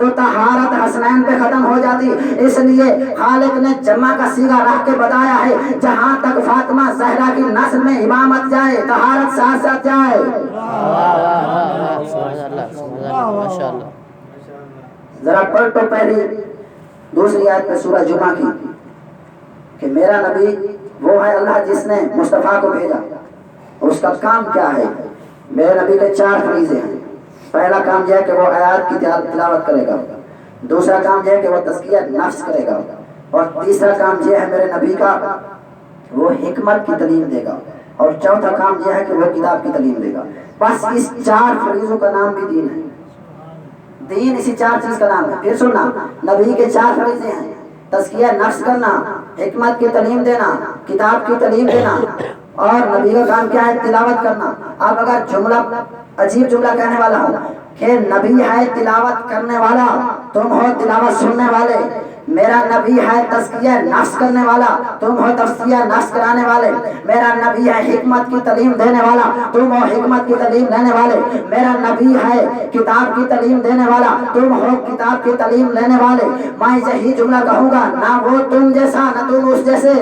تو طہارت حسنین پہ ختم ہو جاتی. اس لیے خالق نے جمع کا صیغہ رکھ کے بتایا ہے جہاں تک فاطمہ زہرا کی نسل میں امامت جائے طہارت ساتھ ساتھ جائے. ذرا پڑھ تو پہلی دوسری آیت میں سورہ جمعہ کی کہ میرا نبی وہ ہے اللہ جس نے مصطفیٰ کو بھیجا. اس کا کام کیا ہے؟ میرے نبی کے 4 فریضے ہیں. پہلا کام یہ ہے کہ وہ آیات کی تلاوت کرے گا. دوسرا کام یہ ہے کہ وہ تزکیہ نفس کرے گا. اور تیسرا کام یہ ہے میرے نبی کا وہ حکمت کی تعلیم دے گا. اور چوتھا کام یہ ہے کہ وہ کتاب کی تعلیم دے گا. بس اس 4 فریضوں کا نام بھی دین ہے. دین اسی 4 چیز کا نام ہے. پھر سننا، نبی کے 4 فریضے ہیں: تزکیہ نفس کرنا، حکمت کی تعلیم دینا، کتاب کی تعلیم دینا، اور نبی کا کام کیا ہے؟ تلاوت کرنا. اب اگر جملہ عجیب جملہ کہنے والا ہوں کہ نبی ہے تلاوت کرنے والا، تم ہو تلاوت سننے والے. میرا نبی ہے تزکیہ نفس کرنے والا، تم ہو تزکیہ نفس کرانے والے. میرا نبی ہے حکمت کی تعلیم دینے والا، تم ہو حکمت کی تعلیم دینے والے. میرا نبی ہے کتاب کی تعلیم دینے والا، تم ہو کتاب کی تعلیم لینے والے. میں یہی جملہ کہوں گا، نہ وہ تم جیسا نہ تم اس جیسے.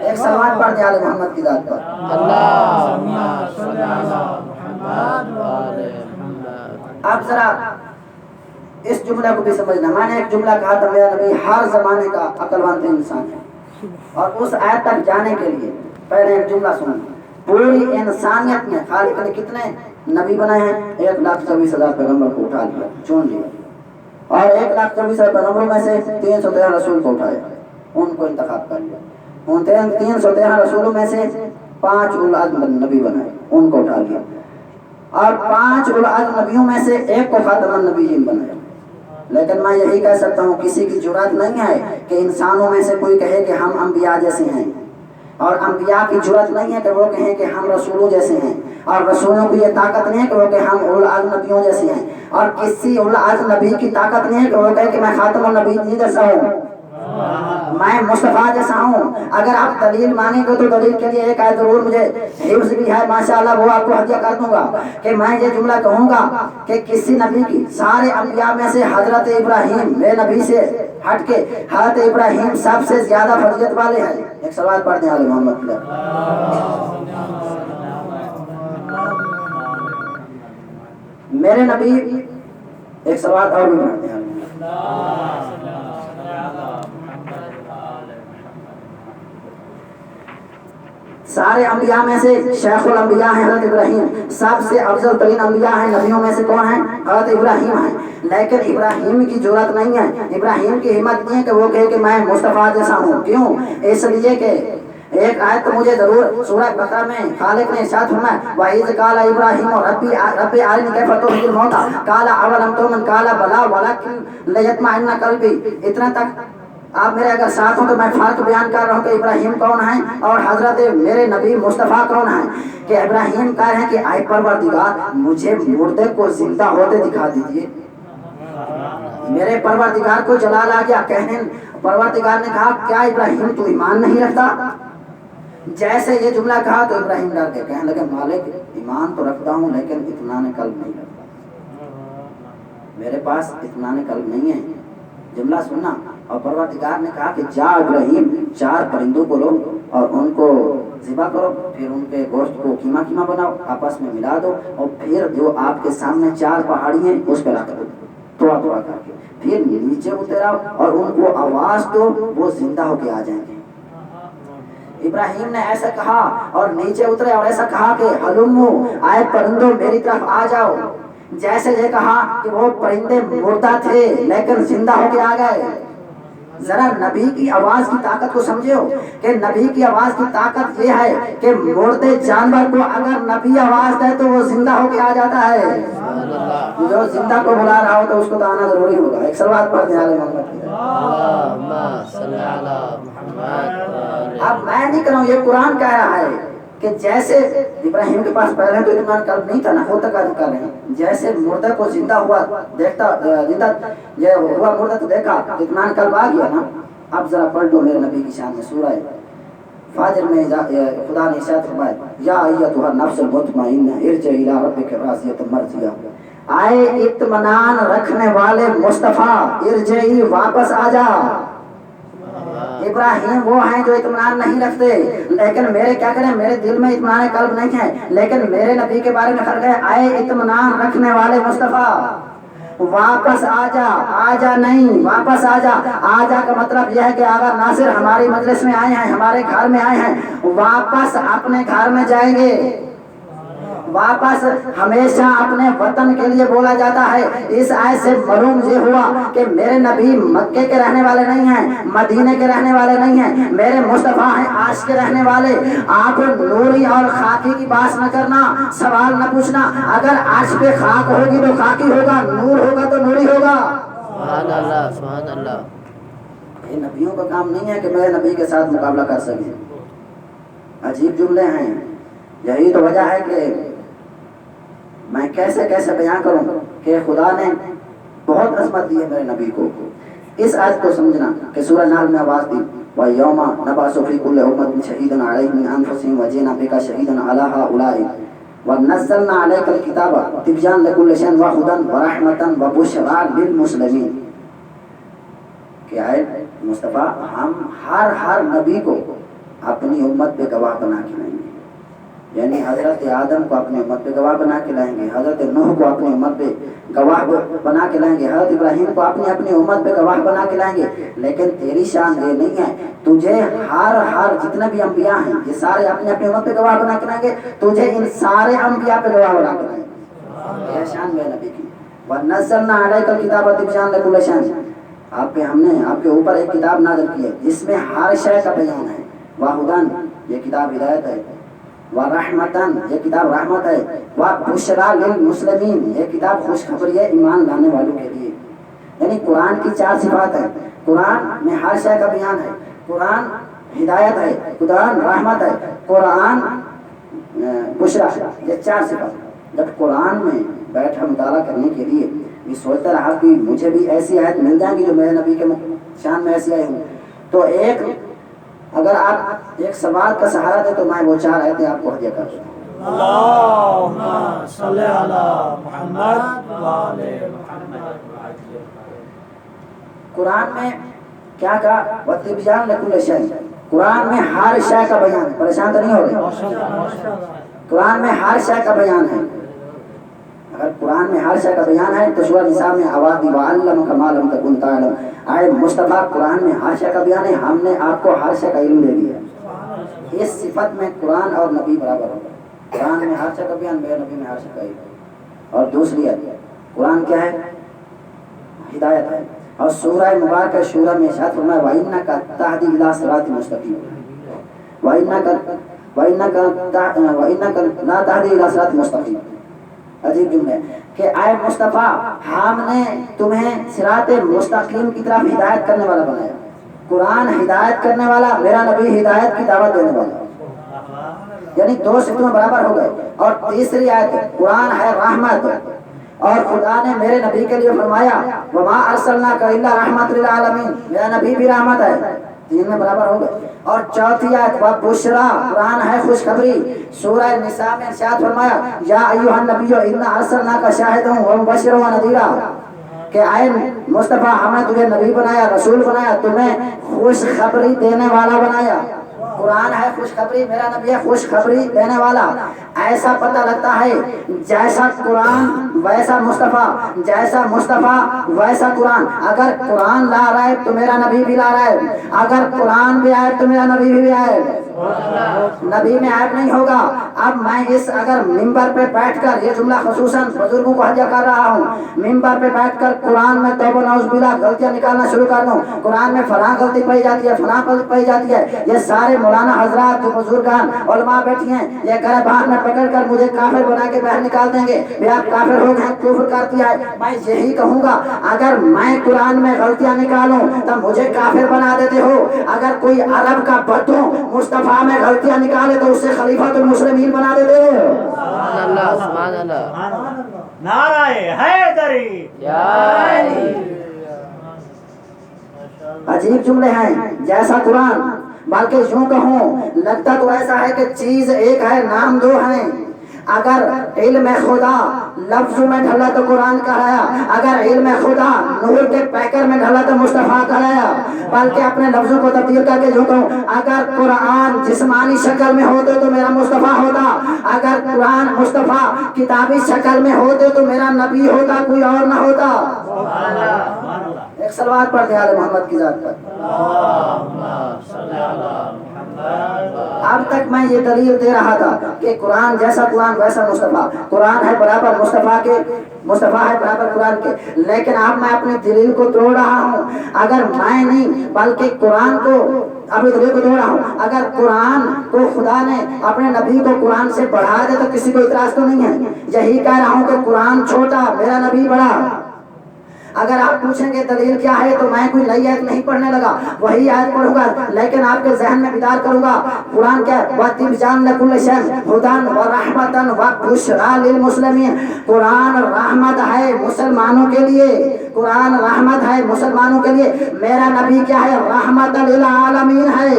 ایک سلمان پڑھ دے آل محمد کی ذات پر. اب ذرا اس جملے کو بھی سمجھنا. میں نے ایک جملہ کہا تھا میرا نبی ہر زمانے کا عقل مند انسان ہے. اور اس آیت تک جانے کے لیے پہلے ایک جملہ سننا. پوری انسانیت میں خالق نے کتنے نبی بنائے ہیں؟ 1,24,000 پیغمبر کو اٹھا لیا، چن لیا. اور 1,24,000 پیغمبروں میں سے 313 رسول کو اٹھایا، ان کو انتخاب کر لیا. ان 313 رسولوں میں سے 5 اولو العزم نبی بنائے، ان کو اٹھا لیا. اور 5 اولو العزم نبیوں میں سے 1 کو خاتم النبیین بنایا. لیکن میں یہی کہہ سکتا ہوں کسی کی جرات نہیں ہے کہ انسانوں میں سے کوئی کہے کہ ہم انبیاء جیسے ہیں، اور انبیاء کی جرات نہیں ہے کہ وہ کہیں کہ ہم رسولوں جیسے ہیں، اور رسولوں کی یہ طاقت نہیں ہے کہ وہ کہ ہم اولو العزم نبیوں جیسے ہیں، اور کسی اولو العزم نبی کی طاقت نہیں ہے کہ وہ کہے کہ میں خاتم النبیین جیسا ہوں، میں مصطفیٰ جیسا ہوں. اگر آپ دلیل مانیں گے تو دلیل کے لیے ایک آیت ضرور مجھے حفظ بھی ہے ماشاءاللہ، وہ آپ کو ہدیہ کر دوں گا کہ میں یہ جملہ کہوں گا کہ کسی نبی کی سارے انبیاء میں سے حضرت ابراہیم میرے نبی سے ہٹ کے حضرت ابراہیم سب سے زیادہ فضیلت والے ہیں. ایک سوال پڑھ دیں آل محمد کی. میرے نبی ایک سوال اور بھی پڑھتے ہیں. سارے انبیاء میں سے شیخ الانبیاء ہیں حضرت ابراہیم، سب سے افضل ترین انبیاء ہیں نبیوں میں سے کون ہیں؟ حضرت ابراہیم ہیں. لیکن ابراہیم کی جرات نہیں ہے، ابراہیم کی ہمت نہیں ہے کہ وہ کہے کہ میں مصطفیٰ جیسا ہوں. کیوں؟ اس لیے کہ ایک آیت تو مجھے ضرور سورہ بقرہ میں خالق نے ارشاد فرمایا وَإِذْ قَالَ إِبْرَاهِيمُ رَبِّ أَرِنِي كَيْفَ تُحْيِي الْمَوْتَىٰ قَالَ أَوَلَمْ تُؤْمِنْ قَالَ بَلَىٰ وَلَكِنْ لِيَطْمَئِنَّ قَلْبِي. اتنا تک آپ میرے اگر ساتھ ہوں تو میں فرق بیان کر رہا ہوں کہ ابراہیم کون ہیں اور حضرت میرے نبی مصطفیٰ کون ہیں. کہ ابراہیم کہہ رہے ہیں کہ اے پروردگار مجھے مردے کو زندہ ہوتے دکھا دیجیے. میرے پروردگار کو جلال آ گیا. کہنے پروردگار نے کہا کیا ابراہیم تو ایمان نہیں رکھتا؟ جیسے یہ جملہ کہا تو ابراہیم ڈر کے کہنے لگے مالک ایمان تو رکھتا ہوں لیکن اطمینان قلب نہیں رکھتا، میرے پاس اطمینان قلب نہیں ہے. جملہ سننا. اور پروردگار نے کہا کہ جا ابراہیم 4 پرندوں کو لو اور ان کو ذبح کرو، پھر ان کے گوشت کو کیما کیما بناؤ، آپس میں ملا دو، اور پھر جو آپ کے سامنے 4 پہاڑی ہیں اس پہ رکھ دو تھوڑا تھوڑا کر کے، پھر نیچے اتراؤ اور ان کو آواز دو، وہ زندہ ہو کے آ جائیں گے. ابراہیم نے ایسا کہا اور نیچے اترے اور ایسا کہا کہ ہلمو آئے پرندوں میری طرف آ جاؤ. جیسے یہ کہا کہ وہ پرندے مردہ تھے لیکن زندہ ہو کے آ گئے. ذرا نبی کی آواز کی طاقت کو سمجھو کہ نبی کی آواز کی طاقت یہ ہے کہ مردے جانور کو اگر نبی آواز دے تو وہ زندہ ہو کے آ جاتا ہے. جو زندہ کو بلا رہا ہو تو اس کو تو آنا ضروری ہوگا. ایک سلوات پڑھ دیں آل محمد کی. اب میں نہیں کر رہا ہوں، یہ قرآن کہہ رہا ہے کہ جیسے ابراہیم کے پاس پہلے تو اطمینان قلب نہیں تھا، نہ ہوتا کر رہے ہیں. جیسے مردہ کو زندہ ہوا دیکھتا زندہ یہ ہوا مردہ تو دیکھا اطمینان قلب آ گیا نا. اب ذرا پڑھ لو میرے نبی کی شان میں سورہ فاجر میں خدا نے ارشاد فرمایا یا ایتھا النفس المطمئنہ ارجعی الی ربک راضیۃ مرضیہ. आए इत्मीनान रखने वाले मुस्तफा इरजई वापस आ जा। इब्राहिम वो हैं जो इत्मीनान नहीं रखते, लेकिन मेरे क्या करें, मेरे दिल में इत्मीनान कल्ब नहीं है, लेकिन मेरे नबी के बारे में कर गए आए इत्मीनान रखने वाले मुस्तफा वापस आजा। आजा नहीं, वापस आजा। आजा का मतलब यह है कि अगर नासिर हमारी मजलिस में आए हैं, हमारे घर में आए हैं, वापस अपने घर में जाएंगे। वापस हमेशा अपने वतन के लिए बोला जाता है। इस आयत से मालूम ये हुआ कि मेरे नबी मक्के के रहने वाले नहीं हैं, मदीने के रहने वाले नहीं हैं, मेरे मुस्तफा हैं आश के रहने वाले। आप नूरी और खाकी की बात न करना, सवाल न पूछना। अगर आश पे खाक होगी तो खाकी होगा, नूर होगा तो नूरी होगा। सुभान अल्लाह, सुभान अल्लाह। ये नबियों का काम नहीं है कि मेरे नबी के साथ मुकाबला कर सके। अजीब जुमले हैं। यही तो वजह है कि मैं कैसे कैसे बयां करूं कि खुदा ने बहुत अज़मत दी है मेरे नबी को। इस आयत को समझना कि सूरह नाल में आवाज दी व यौमा नबअसु फी कुल्लि उम्मतिन शहीदन अलैहिम मिन अनफुसिहिम व जीना बिका शहीदन अला हाउलाई व नज़्ज़लना अलैकल किताबा तिबयान लिकुल्लि शैइन व हुदन व रहमतन व बुशरा लिल मुस्लिमीन। क्या है मुस्तफा, हम हर नबी को अपनी उम्मत पे गवाह बना के लाएंगे। यानी हजरत आदम को अपनी उम्मत पे गवाह बना के लाएंगे, हजरत नूह को अपनी उम्मत पे गवाह बना के लाएंगे, हजरत इब्राहिम को अपनी उम्मत पे गवाह बना के लाएंगे। लेकिन तेरी शान ये नहीं है, तुझे हर जितने भी अंबिया हैं ये सारे अपनी अपनी उम्मत पे गवाह बना के लाएंगे, तुझे इन सारे अंबिया पे गवाह बना के लाएंगे। यह शान मेरे नबी की। व नज़्ज़लना अलैकल किताब तिबयान लिकुल्लि शैइन, आप पे हमने आपके ऊपर एक किताब नाज़िल की है जिसमें हर शय का बयान है। व हुदन, ये किताब हिदायत है। व रहमतन, ये किताब रहमत है। व बुशरा लिल मुस्लिमीन, ये किताब खुशखबरी है ईमान लाने वालों के लिए। यानी कुरान की 4 सिफात है। कुरान में हर शय का बयान है, कुरान हिदायत है, कुरान रहमत है, कुरान बुशरा, ये 4 सिफात। जब कुरान में बैठा मुताला करने के लिए ये सोचता रहा कि मुझे भी ऐसी आयत मिल जाएंगी जो मेरे नबी के शान में ऐसी आई हूँ, तो अगर आप एक सवाल का सहारा दे तो मैं वो 4 आयतें आपको हदिया कर दूं। अल्लाहुम्मा सल्ली अला मुहम्मद व आले मुहम्मद। कुरान में क्या कहा, व तिबयान लिकुल्लि शैइन, कुरान में हर शय का बयान है। परेशान तो नहीं हो रहे? कुरान में हर शय का बयान है। अगर कुरान में हर शय का बयान है तो सूरह निसा में आवाज़ दी वअल्लमका मा लम तकुन तअलम। आए मुस्तफा, कुरान में हर शय का बयान है, हमने आपको हर शय का इल्म दे दिया। इस सिफत में कुरान और नबी बराबर होगा। कुरान में हर शय का बयान, मेरे नबी में हर शय का इल्म। और दूसरी आयत, कुरान क्या है, हिदायत है। और सूरह मुबारक शूरा में इरशाद फरमाया व इन्नका तहदी इला सिरातिन मुस्तकीम, व इन्नका ला तहदी इला सिरातिन मुस्तकीम। अजीब जुमला है कि आए मुस्तफा, हमने तुम्हें सिराते मुस्तकीम की तरफ हिदायत करने वाला बनाया। कुरान हिदायत करने वाला, मेरा नबी हिदायत की दावत देने वाला। यानी 2 सिफतों में बराबर हो गए। और तीसरी आयत, कुरान है रहमत, और खुदा ने मेरे नबी के लिए फरमाया वमा अरसलनाका इल्ला रहमतल लिल आलमीन, मेरा नबी भी रहमत है। 3 में बराबर हो गए। और चौथी आयत व बुशरा, कुरान है खुशखबरी। सूरह निसा में इरशाद फरमाया या अय्युहन नबिय्यु इन्ना अरसलनाका शाहिदन व मुबश्शिरन व नज़ीरा, कि आए मुस्तफा, हमने तुझे नबी बनाया, रसूल बनाया, तुम्हें खुशखबरी देने वाला बनाया। कुरान है खुशखबरी, मेरा नबी है खुशखबरी देने वाला। ऐसा पता लगता है जैसा कुरान वैसा मुस्तफा, जैसा मुस्तफा वैसा कुरान। अगर कुरान ला रहा है तो मेरा नबी भी ला रहा है, अगर कुरान भी आए तो मेरा नबी भी आए। नबी में ऐब नहीं होगा। अब मैं अगर मिंबर पे बैठकर, ये जुमला खुसूसन बुजुर्गों को हदिया कर रहा हूँ, मिंबर पे बैठकर कुरान में तौबा नौज़ुबिल्लाह गलतियाँ निकालना शुरू कर दूँ, कुरान में फलां गलती पाई जाती है, फलां गलती पाई जाती है, ये सारे मौलाना हजरात जो बुजुर्गान उलमा बैठी हैं, ये गिरबान में पकड़कर मुझे काफिर बना के बाहर निकाल देंगे। भी आप काफिर हो गए, कुफ्र कर दिया है। मैं यही कहूँगा, अगर मैं कुरान में गलतियाँ निकालूं तब मुझे काफिर बना देते हो। अगर कोई अरब का बद्दू मुस्तफा में गलतियाँ निकाले तो उससे खलीफातुल मुस्लिमीन बना देते हो। सुभान अल्लाह, सुभान अल्लाह। नाराए हैदरी। अजीब जुमले हैं, जैसा कुरान, बल्कि यूं कहूं लगता तो ऐसा है कि चीज एक है, नाम 2 हैं। अगर इल्म खुदा लफ्ज़ों में ढला तो कुरान कहलाया, अगर इल्म खुदा नूर के पैकर में ढला तो मुस्तफ़ा कहलाया। बल्कि अपने लफ्ज़ों को तब्दील करके जो कहूँ, अगर कुरान जिस्मानी शक्ल में होते तो मेरा मुस्तफ़ा होता, अगर कुरान मुस्तफ़ा किताबी शक्ल में होते तो मेरा नबी होता, कोई और ना होता। एक सलवात पढ़ दे आले मोहम्मद की जात पर। अब तक मैं ये दलील दे रहा था कि कुरान जैसा कुरान वैसा मुस्तफ़ा, कुरान है बराबर मुस्तफ़ा के, मुस्तफ़ा है बराबर कुरान के। लेकिन अब मैं अपनी दलील को तोड़ रहा हूँ। अगर मैं नहीं बल्कि कुरान को अपनी दलील को तोड़ रहा हूँ। अगर कुरान को खुदा ने अपने नबी को कुरान से बढ़ा दे तो किसी को इतराज तो नहीं है। यही कह रहा हूँ कि कुरान छोटा, मेरा नबी बड़ा। अगर आप पूछेंगे दलील क्या है तो मैं कोई नई आयत नहीं पढ़ने लगा, वही आयत पढ़ूंगा, लेकिन आपके जहन में बिदार करूंगा। कुरान क्या है? वतिबजान लकुल शै हुदन व रहमतन व बुशरा लिल मुस्लिमीन। कुरान रहमत है मुसलमानों के लिए, कुरान रहमत है मुसलमानों के लिए। मेरा नबी क्या है? रहमतन लिल आलमीन है।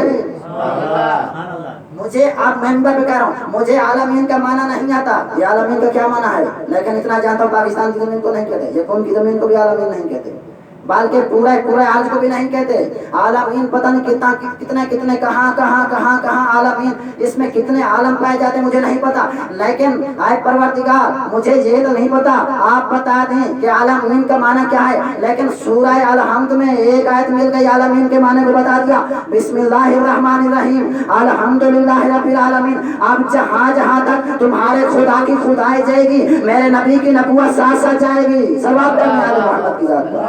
मुझे आप मेंबर पे कह रहा हूँ, मुझे आलमीन का माना नहीं आता। ये आलमीन का क्या माना है, लेकिन इतना जानता हूँ पाकिस्तान की जमीन को नहीं कहते, ये कौन की जमीन को भी आलमीन नहीं कहते, बल्कि पूरे पूरे आज को भी नहीं कहते। आलमीन पता नहीं कितना कितने कितने कहाँ आलमीन, इसमें कितने आलम पाए जाते हैं मुझे नहीं पता। लेकिन आए परवरदिगार, मुझे ये तो नहीं पता, आप बता दें कि आलमीन का माना क्या है। लेकिन सूरह अल-हम्द में एक आयत मिल गई, आलमीन के माने को बता दिया। बिस्मिल्लाहिर्रहमानिर्रहीम अल्हम्दुलिल्लाहि रब्बिल आलमीन। अब जहाँ जहाँ तक तुम्हारे खुदा की खुदाई जाएगी, मेरे नबी की नबुवत साथ साथ जाएगी। सवाब करने वाले मोहम्मद की जात पर।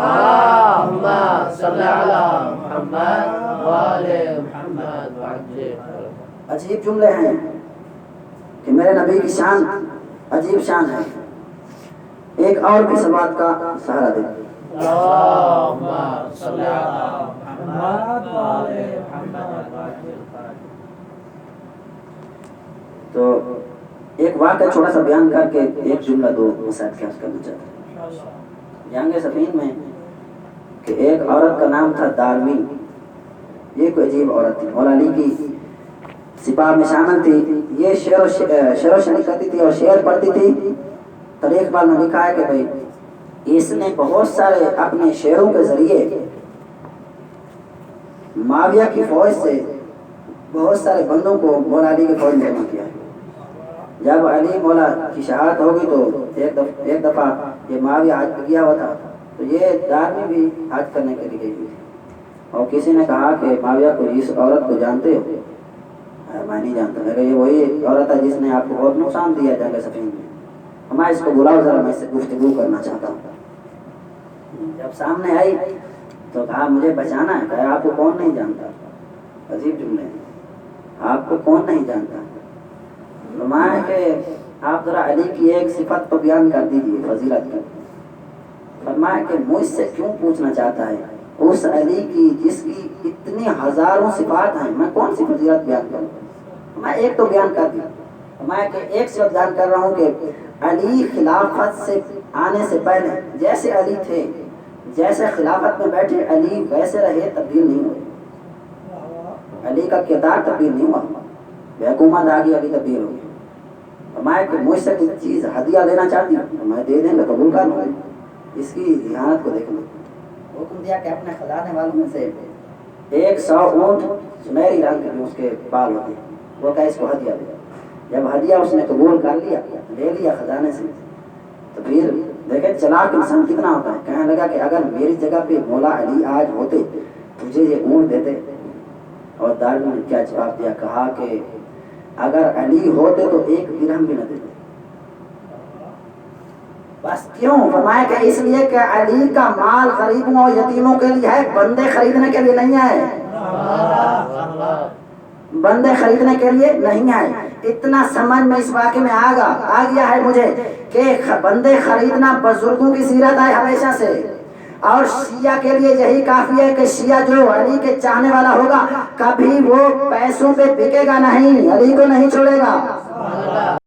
अजीब जुमले हैं कि मेरे नबी की शान अजीब शान है। एक और भी सवाल का सहारा दे। तो एक वाक़या छोटा सा बयान करके एक जुमला दो मसाइल क्या करना चाहता हूँ। जंग सफीन में कि एक औरत का नाम था दारमी। ये कोई अजीब औरत थी, मौला अली की सिपाह में शामिल थी। ये शेर शनी करती थी और शेर पढ़ती थी। तो एक बार में लिखा है कि भाई इसने बहुत सारे अपने शेरों के जरिए माविया की फौज से बहुत सारे बंदों को मौला अली के फौज में जमा किया। जब अली मौला की शहादत होगी तो एक दफा ये माविया हज पे गया हुआ था, तो ये दारमी भी हज करने के लिए गई थी। और किसी ने कहा कि माविया को, इस औरत को जानते हो? मैं नहीं जानता। मैं ये वही औरत है जिसने आपको बहुत नुकसान दिया जंग सफीन में। मैं इसको बुलाओ जरा, मैं इससे गुफ्तगू करना चाहता हूँ। जब सामने आई तो कहा मुझे बचाना है। कहा आपको कौन नहीं जानता। अजीब जुमले, आपको कौन नहीं जानता। फरमाया कि आप जरा अली की एक सिफत को बयान कर दीजिए, फजीलत की। फरमाया कि मुझसे क्यों पूछना चाहता है? उस अली की जिसकी इतनी हजारों सिफात हैं, मैं कौन सी फजीलत बयान करूँ? मैं एक तो बयान कर दिया। मैं कि एक सिफत बयान कर रहा हूँ कि अली खिलाफत से आने से पहले जैसे अली थे, जैसे खिलाफत में बैठे अली वैसे रहे, तब्दील नहीं हुए। अली का किरदार तब्दील नहीं हुआ। हुकूमत आ गई, अली तब्दील हो गई। मैं कि मुझसे कुछ चीज़ हदिया लेना चाहती हूँ, तो मैं दे देंगे, कबूल कर लूँगी। इसकी इहानत को देख लो। हुक्म दिया कि अपने खजाने वालों में से 100 ऊँट सुनहरी रंग के उसके बाल होते, वो क्या इसको हदिया दे। जब हदिया उसने कबूल कर लिया, ले लिया खजाने से, तो फिर देखे चलाक इंसान कितना होता है। कहने लगा कि अगर मेरी जगह पे मौला अली आज होते, तुझे ये ऊँट देते। और दारमी ने क्या जवाब दिया? कहा कि अगर अली होते तो 1 दिरहम भी न देते। बस क्यों? फरमाया कि इसलिए कि अली का माल गरीबों और यतीमों के लिए है, बंदे खरीदने के लिए नहीं है। बंदे खरीदने के लिए नहीं है। इतना समझ में इस वाक़े में आ गया है मुझे कि बंदे खरीदना बुजुर्गों की सीरत है हमेशा से। और शिया के लिए यही काफी है कि शिया जो अली के चाहने वाला होगा, कभी वो पैसों पे बिकेगा नहीं, अली को नहीं छोड़ेगा।